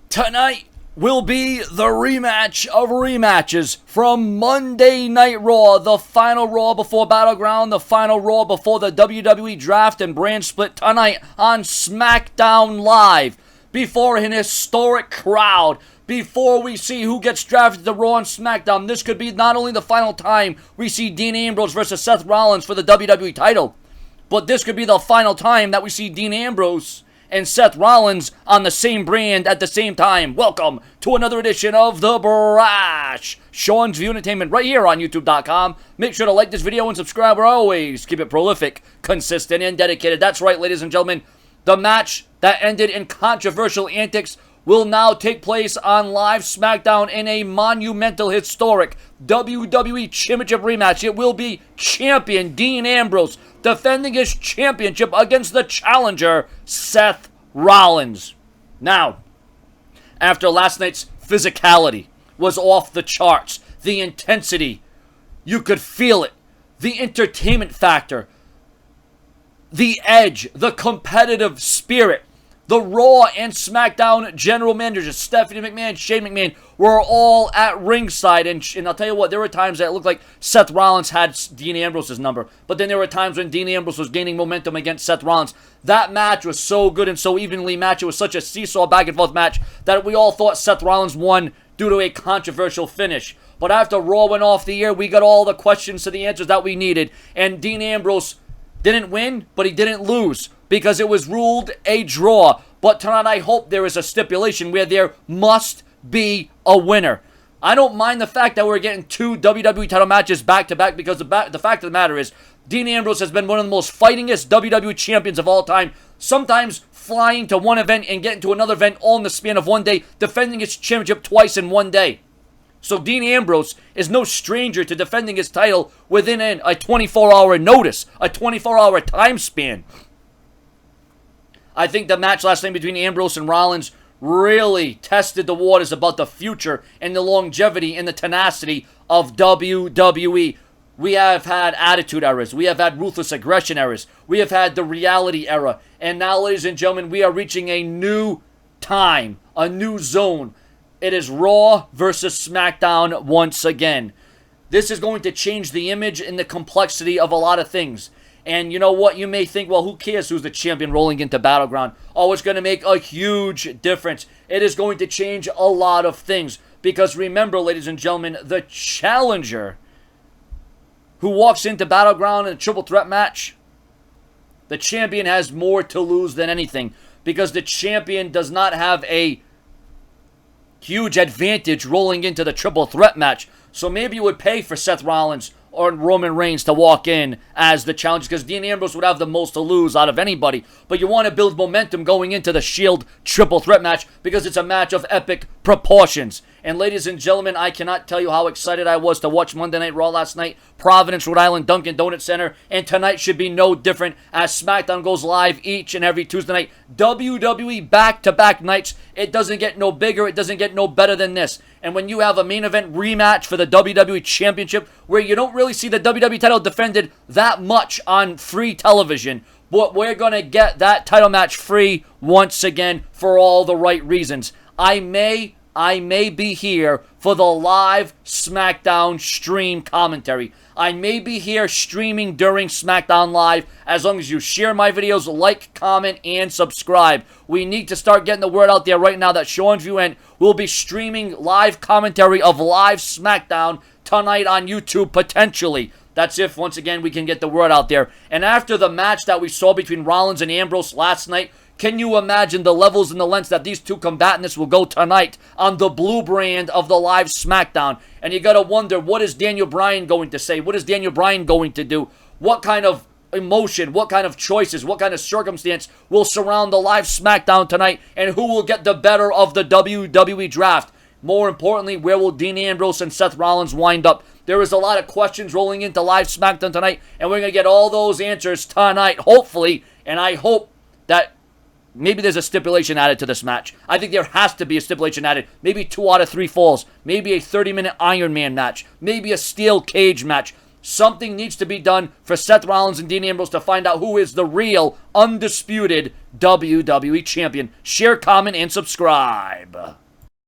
Tonight will be the rematch of rematches from Monday Night Raw, the final Raw before Battleground, the final Raw before the WWE Draft and brand split tonight on SmackDown Live. Before an historic crowd, before we see who gets drafted to Raw and SmackDown, this could be not only the final time we see Dean Ambrose versus Seth Rollins for the WWE title, but this could be the final time that we see Dean Ambrose and Seth Rollins on the same brand at the same time. Welcome to another edition of The Brash. Sean's View Entertainment right here on YouTube.com. Make sure to like this video and subscribe. We're always keep it prolific, consistent, and dedicated. That's right, ladies and gentlemen. The match that ended in controversial antics will now take place on live SmackDown in a monumental, historic WWE Championship rematch. It will be champion Dean Ambrose defending his championship against the challenger, Seth Rollins. Now, after last night's physicality was off the charts, the intensity, you could feel it, the entertainment factor, the edge, the competitive spirit, the Raw and SmackDown general managers, Stephanie McMahon, Shane McMahon, were all at ringside. And I'll tell you what, there were times that it looked like Seth Rollins had Dean Ambrose's number. But then there were times when Dean Ambrose was gaining momentum against Seth Rollins. That match was so good and so evenly matched. It was such a seesaw back and forth match that we all thought Seth Rollins won due to a controversial finish. But after Raw went off the air, we got all the questions to the answers that we needed. And Dean Ambrose didn't win, but he didn't lose, because it was ruled a draw. But tonight I hope there is a stipulation where there must be a winner. I don't mind the fact that we're getting two WWE title matches back-to-back, because the fact of the matter is, Dean Ambrose has been one of the most fightingest WWE champions of all time, sometimes flying to one event and getting to another event all in the span of one day, defending his championship twice in one day. So Dean Ambrose is no stranger to defending his title within a 24-hour notice, a 24-hour time span. I think the match last night between Ambrose and Rollins really tested the waters about the future and the longevity and the tenacity of WWE. We have had attitude eras. We have had ruthless aggression eras. We have had the reality era. And now, ladies and gentlemen, we are reaching a new time, a new zone. It is Raw versus SmackDown once again. This is going to change the image and the complexity of a lot of things. And you know what? You may think, well, who cares who's the champion rolling into Battleground? Oh, it's going to make a huge difference. It is going to change a lot of things. Because remember, ladies and gentlemen, the challenger who walks into Battleground in a triple threat match, the champion has more to lose than anything. Because the champion does not have a huge advantage rolling into the triple threat match. So maybe you would pay for Seth Rollins or Roman Reigns to walk in as the challenger, because Dean Ambrose would have the most to lose out of anybody. But you want to build momentum going into the Shield triple threat match, because it's a match of epic proportions. And ladies and gentlemen, I cannot tell you how excited I was to watch Monday Night Raw last night. Providence, Rhode Island, Dunkin' Donut Center. And tonight should be no different, as SmackDown goes live each and every Tuesday night. WWE back-to-back nights. It doesn't get no bigger. It doesn't get no better than this. And when you have a main event rematch for the WWE Championship, where you don't really see the WWE title defended that much on free television, but we're going to get that title match free once again for all the right reasons. I may be here for the live SmackDown stream commentary. I may be here streaming during SmackDown Live, as long as you share my videos, like, comment, and subscribe. We need to start getting the word out there right now that Sean's View will be streaming live commentary of live SmackDown tonight on YouTube, potentially. That's if, once again, we can get the word out there. And after the match that we saw between Rollins and Ambrose last night, can you imagine the levels and the lengths that these two combatants will go tonight on the blue brand of the live SmackDown? And you gotta wonder, what is Daniel Bryan going to say? What is Daniel Bryan going to do? What kind of emotion, what kind of choices, what kind of circumstance will surround the live SmackDown tonight? And who will get the better of the WWE Draft? More importantly, where will Dean Ambrose and Seth Rollins wind up? There is a lot of questions rolling into live SmackDown tonight, and we're going to get all those answers tonight, hopefully. And I hope that maybe there's a stipulation added to this match. I think there has to be a stipulation added. Maybe 2 out of 3 falls. Maybe a 30-minute Iron Man match. Maybe a steel cage match. Something needs to be done for Seth Rollins and Dean Ambrose to find out who is the real, undisputed WWE Champion. Share, comment, and subscribe.